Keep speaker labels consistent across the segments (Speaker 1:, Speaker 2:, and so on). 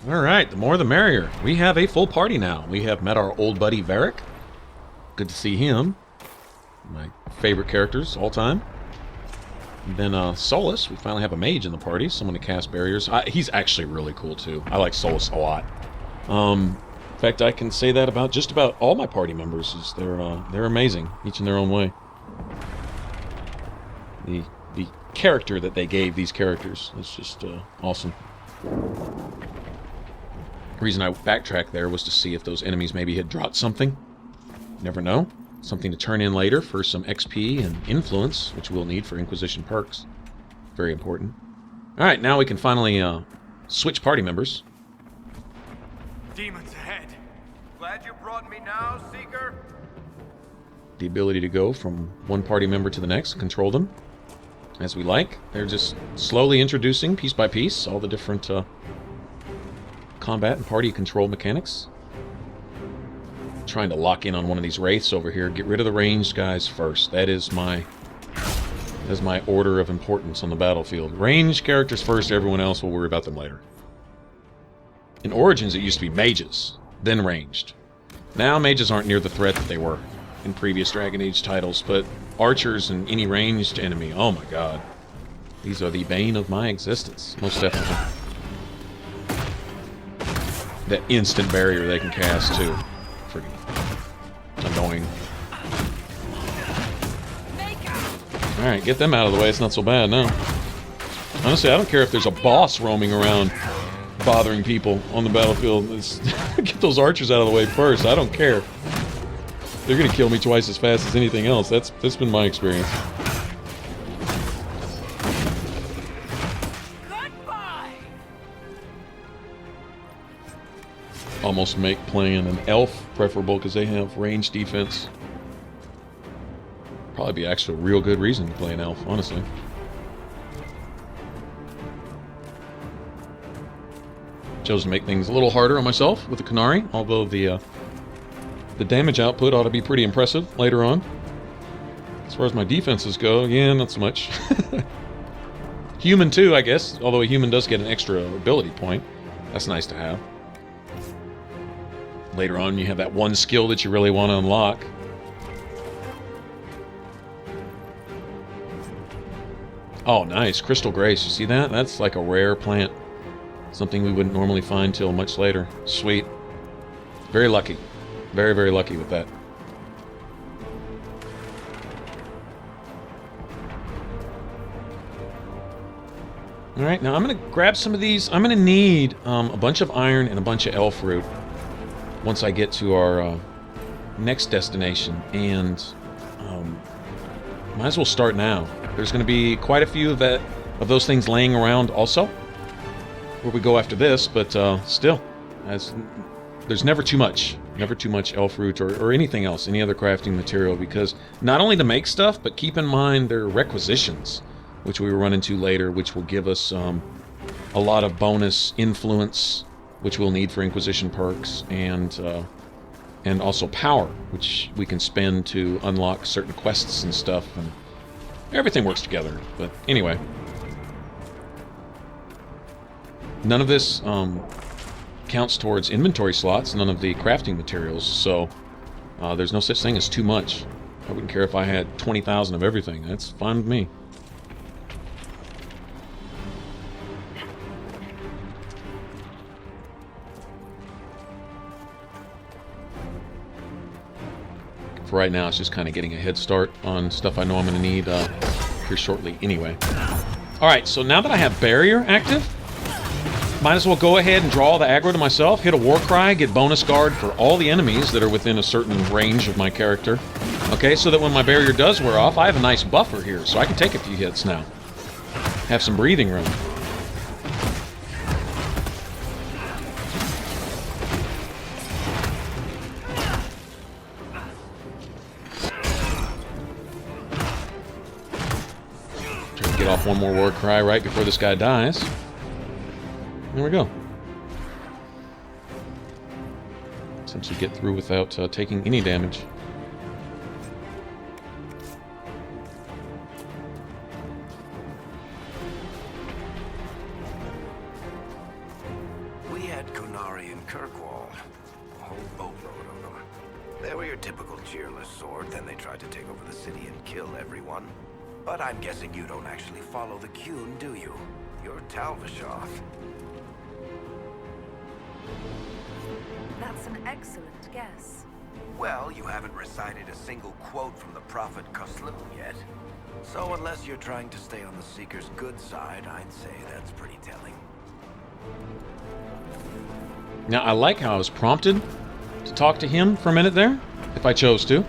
Speaker 1: All right, the more the merrier. We have a full party now. We have met our old buddy Varric. Good to see him. My favorite characters all time. And then Solus. We finally have a mage in the party. Someone to cast barriers. He's actually really cool too. I like Solus a lot. In fact, I can say that about just about all my party members. Is they're amazing, each in their own way. The character that they gave these characters is just awesome. The reason I backtracked there was to see if those enemies maybe had dropped something. You never know. Something to turn in later for some XP and influence, which we'll need for Inquisition perks. Very important. Alright, now we can finally switch party members.
Speaker 2: Demons ahead. Glad you brought me now, Seeker.
Speaker 1: The ability to go from one party member to the next, control them as we like. They're just slowly introducing, piece by piece, all the different combat and party control mechanics. Trying to lock in on one of these wraiths over here. Get rid of the ranged guys first. That is my order of importance on the battlefield. Ranged characters first, everyone else will worry about them later. In Origins, it used to be mages, then ranged. Now mages aren't near the threat that they were in previous Dragon Age titles, but archers and any ranged enemy, oh my god. These are the bane of my existence, most definitely. That instant barrier they can cast, too. Freaking annoying. Alright, get them out of the way, it's not so bad now. Honestly, I don't care if there's a boss roaming around bothering people on the battlefield. Get those archers out of the way first, I don't care. They're gonna kill me twice as fast as anything else. That's been my experience.
Speaker 2: Goodbye.
Speaker 1: Almost make playing an elf preferable because they have range defense. Probably be actually a real good reason to play an elf, honestly. Chose to make things a little harder on myself with the Qunari, although the damage output ought to be pretty impressive later on. As far as my defenses go, yeah, not so much. Human too, I guess, although a human does get an extra ability point. That's nice to have. Later on, you have that one skill that you really want to unlock. Oh, nice. Crystal Grace. You see that? That's like a rare plant. Something we wouldn't normally find till much later. Sweet. Very lucky. Very, very lucky with that. Alright, now I'm going to grab some of these. I'm going to need a bunch of iron and a bunch of elf root once I get to our next destination. And might as well start now. There's going to be quite a few of those things laying around also where we go after this, but still, there's never too much. Never too much elf root or anything else, any other crafting material, because not only to make stuff, but keep in mind there are requisitions, which we will run into later, which will give us a lot of bonus influence, which we'll need for Inquisition perks, and also power, which we can spend to unlock certain quests and stuff, and everything works together. But anyway, none of this counts towards inventory slots, none of the crafting materials, so there's no such thing as too much. I wouldn't care if I had 20,000 of everything. That's fine with me. For right now, it's just kind of getting a head start on stuff I know I'm going to need here shortly anyway. Alright, so now that I have Barrier active, might as well go ahead and draw the aggro to myself, hit a war cry, get bonus guard for all the enemies that are within a certain range of my character. Okay, so that when my barrier does wear off, I have a nice buffer here, so I can take a few hits now. Have some breathing room. Try to get off one more war cry right before this guy dies. There we go. Essentially get through without taking any damage.
Speaker 2: We had good
Speaker 3: Qunari and Kirkwall. A whole boatload of them. They were your typical cheerless sort, then they tried to take over the city and kill everyone. But I'm guessing you don't actually follow the Qun, do you? You're Talvishoth.
Speaker 4: That's an excellent guess.
Speaker 3: Well, you haven't recited a single quote from the Prophet Khoslu yet. So unless you're trying to stay on the Seeker's good side, I'd say that's pretty telling.
Speaker 1: Now, I like how I was prompted to talk to him for a minute there, if I chose to.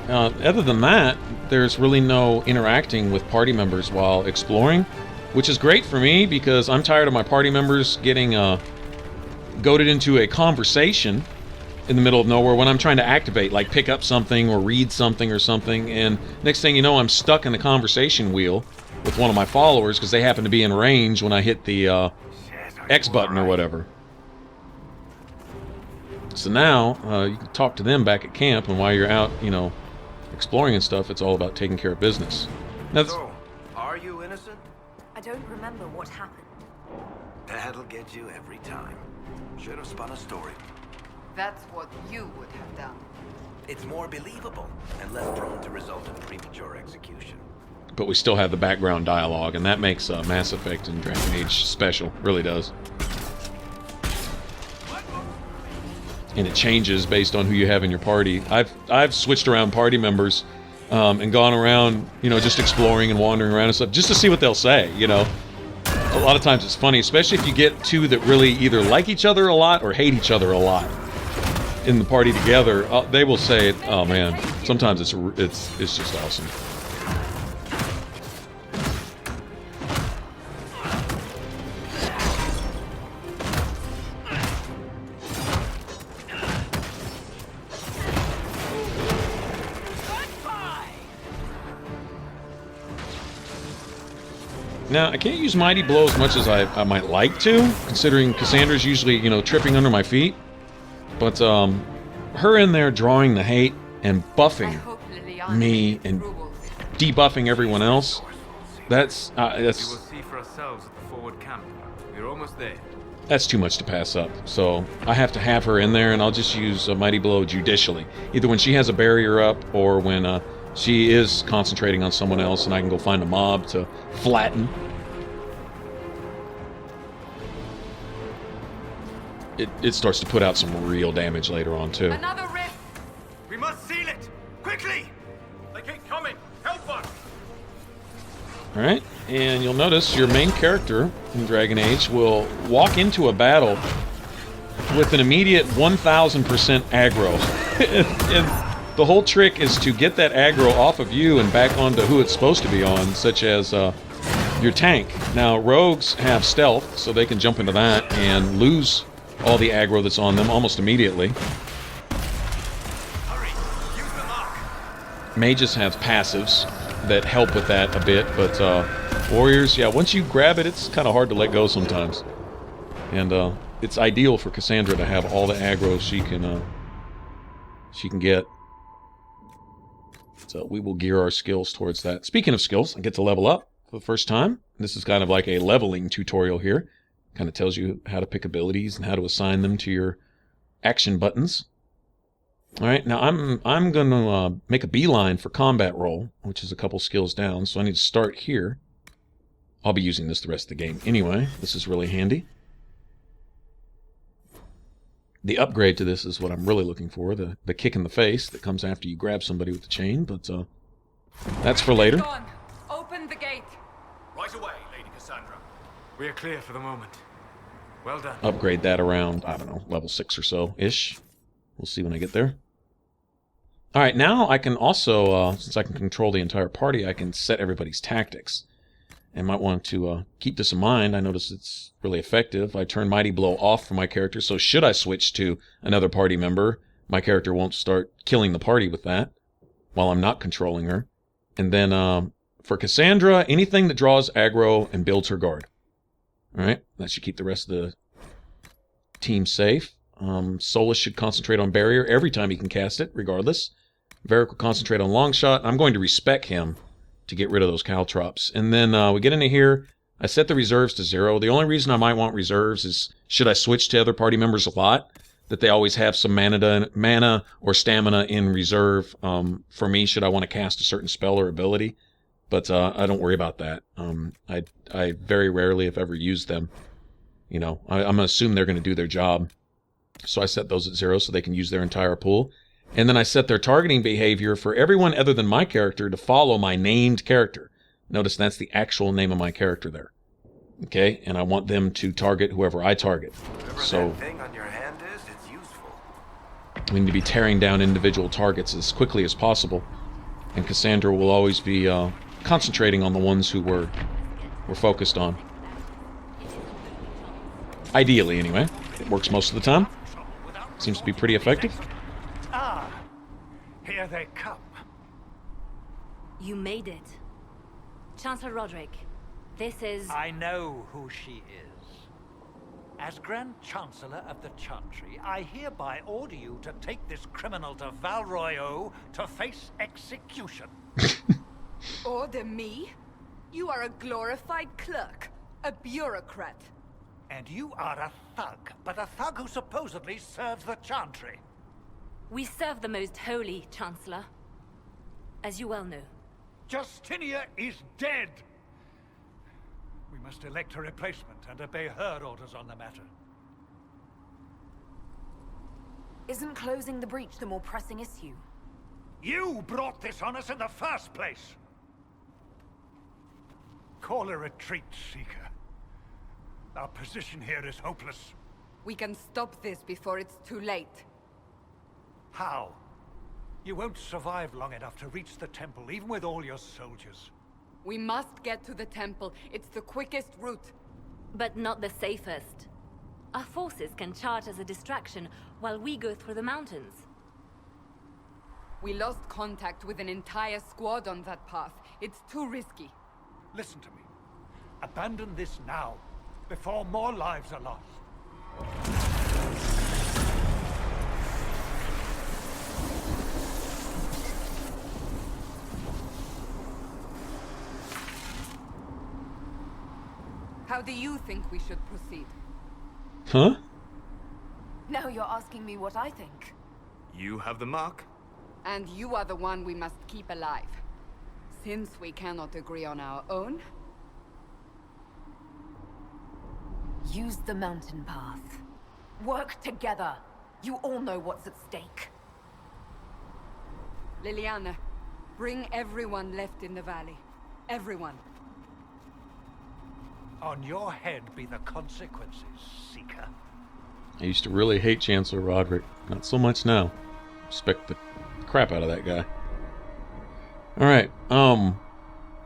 Speaker 1: Other than that, there's really no interacting with party members while exploring, which is great for me because I'm tired of my party members getting goaded into a conversation in the middle of nowhere when I'm trying to activate, like pick up something or read something or something, and next thing you know, I'm stuck in the conversation wheel with one of my followers because they happen to be in range when I hit the X button or whatever. So now, you can talk to them back at camp, and while you're out, you know, exploring and stuff, it's all about taking care of business. That's...
Speaker 3: So, are you innocent?
Speaker 4: I don't remember what happened.
Speaker 3: That'll get you every time. Should have spun a story.
Speaker 5: That's what you would have done.
Speaker 3: It's more believable and less prone to result in premature execution.
Speaker 1: But we still have the background dialogue, and that makes Mass Effect and Dragon Age special. Really does. And it changes based on who you have in your party. I've switched around party members and gone around, you know, just exploring and wandering around and stuff, just to see what they'll say, you know. A lot of times it's funny, especially if you get two that really either like each other a lot or hate each other a lot in the party together. They will say, "Oh man," sometimes it's just awesome. Now, I can't use Mighty Blow as much as I might like to, considering Cassandra's usually, you know, tripping under my feet. But, her in there drawing the hate and buffing me and debuffing everyone else, that's
Speaker 6: We will see for ourselves at the forward camp. We're almost there.
Speaker 1: that's too much to pass up. So, I have to have her in there, and I'll just use Mighty Blow judicially. Either when she has a barrier up, or when, she is concentrating on someone else and I can go find a mob to flatten. It starts to put out some real damage later on, too.
Speaker 5: Another rift!
Speaker 2: We must seal it! Quickly! They keep coming! Help us!
Speaker 1: Alright, and you'll notice your main character in Dragon Age will walk into a battle with an immediate 1000% aggro. And the whole trick is to get that aggro off of you and back onto who it's supposed to be on, such as your tank. Now, rogues have stealth, so they can jump into that and lose all the aggro that's on them almost immediately.
Speaker 2: Hurry! Use the mark!
Speaker 1: Mages have passives that help with that a bit, but warriors, yeah, once you grab it, it's kind of hard to let go sometimes. And it's ideal for Cassandra to have all the aggro she can get. So we will gear our skills towards that. Speaking of skills, I get to level up for the first time. This is kind of like a leveling tutorial here. Kind of tells you how to pick abilities and how to assign them to your action buttons. All right, now I'm going to make a beeline for combat roll, which is a couple skills down. So I need to start here. I'll be using this the rest of the game anyway. This is really handy. The upgrade to this is what I'm really looking for, the kick in the face that comes after you grab somebody with the chain, but that's for later.
Speaker 5: Gone. Open the gate.
Speaker 2: Right away, Lady Cassandra.
Speaker 6: We are clear for the moment. Well done.
Speaker 1: Upgrade that around, I don't know, level 6 or so-ish. We'll see when I get there. Alright, now I can also, since I can control the entire party, I can set everybody's tactics. And might want to keep this in mind. I notice it's really effective. I turn Mighty Blow off for my character, so should I switch to another party member, my character won't start killing the party with that while I'm not controlling her. And then for Cassandra, anything that draws aggro and builds her guard. Alright, that should keep the rest of the team safe. Solus should concentrate on barrier every time he can cast it, regardless. Varric will concentrate on long shot. I'm going to respec him to get rid of those caltrops. And then we get into here. I set the reserves to 0. The only reason I might want reserves is should I switch to other party members a lot, that they always have some mana or stamina in reserve for me should I want to cast a certain spell or ability. But I don't worry about that. I very rarely, if ever, use them. You know, I'm going to assume they're going to do their job. So I set those at 0 so they can use their entire pool. And then I set their targeting behavior for everyone other than my character to follow my named character. Notice that's the actual name of my character there. Okay, and I want them to target whoever I target. So
Speaker 3: That thing on your hand is, it's useful.
Speaker 1: we need to be tearing down individual targets as quickly as possible. And Cassandra will always be concentrating on the ones who we're focused on. Ideally, anyway. It works most of the time. Seems to be pretty effective.
Speaker 2: Ah, here they come.
Speaker 7: You made it. Chancellor Roderick, this is...
Speaker 8: I know who she is. As Grand Chancellor of the Chantry, I hereby order you to take this criminal to Val Royeaux to face execution.
Speaker 5: Order me? You are a glorified clerk, a bureaucrat.
Speaker 8: And you are a thug, but a thug who supposedly serves the Chantry.
Speaker 7: We serve the most holy, Chancellor. As you well know.
Speaker 8: Justinia is dead! We must elect a replacement and obey her orders on the matter.
Speaker 4: Isn't closing the breach the more pressing issue?
Speaker 8: You brought this on us in the first place! Call a retreat, Seeker. Our position here is hopeless.
Speaker 5: We can stop this before it's too late.
Speaker 8: How? You won't survive long enough to reach the temple, even with all your soldiers.
Speaker 5: We must get to the temple. It's the quickest route.
Speaker 7: But not the safest. Our forces can charge as a distraction while we go through the mountains.
Speaker 5: We lost contact with an entire squad on that path. It's too risky.
Speaker 8: Listen to me. Abandon this now, before more lives are lost.
Speaker 5: How do you think we should proceed?
Speaker 1: Huh?
Speaker 4: Now you're asking me what I think.
Speaker 6: You have the mark?
Speaker 5: And you are the one we must keep alive. Since we cannot agree on our own,
Speaker 4: Use the mountain path. Work together. You all know what's at stake.
Speaker 5: Leliana, bring everyone left in the valley. Everyone.
Speaker 8: On your head be the consequences, Seeker.
Speaker 1: I used to really hate Chancellor Roderick. Not so much now. Respect the crap out of that guy. Alright,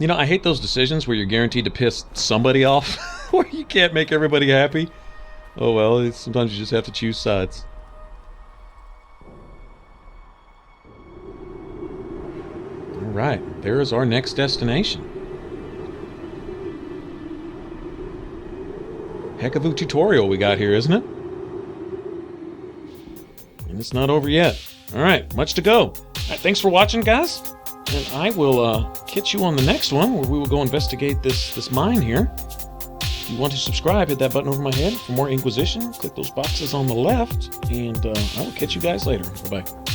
Speaker 1: you know, I hate those decisions where you're guaranteed to piss somebody off, where you can't make everybody happy. Oh well, sometimes you just have to choose sides. Alright, there is our next destination. Heck of a tutorial we got here, isn't it? And it's not over yet. Alright, much to go. Alright, thanks for watching, guys. And I will catch you on the next one, where we will go investigate this mine here. If you want to subscribe, hit that button over my head for more Inquisition. Click those boxes on the left, and I will catch you guys later. Bye-bye.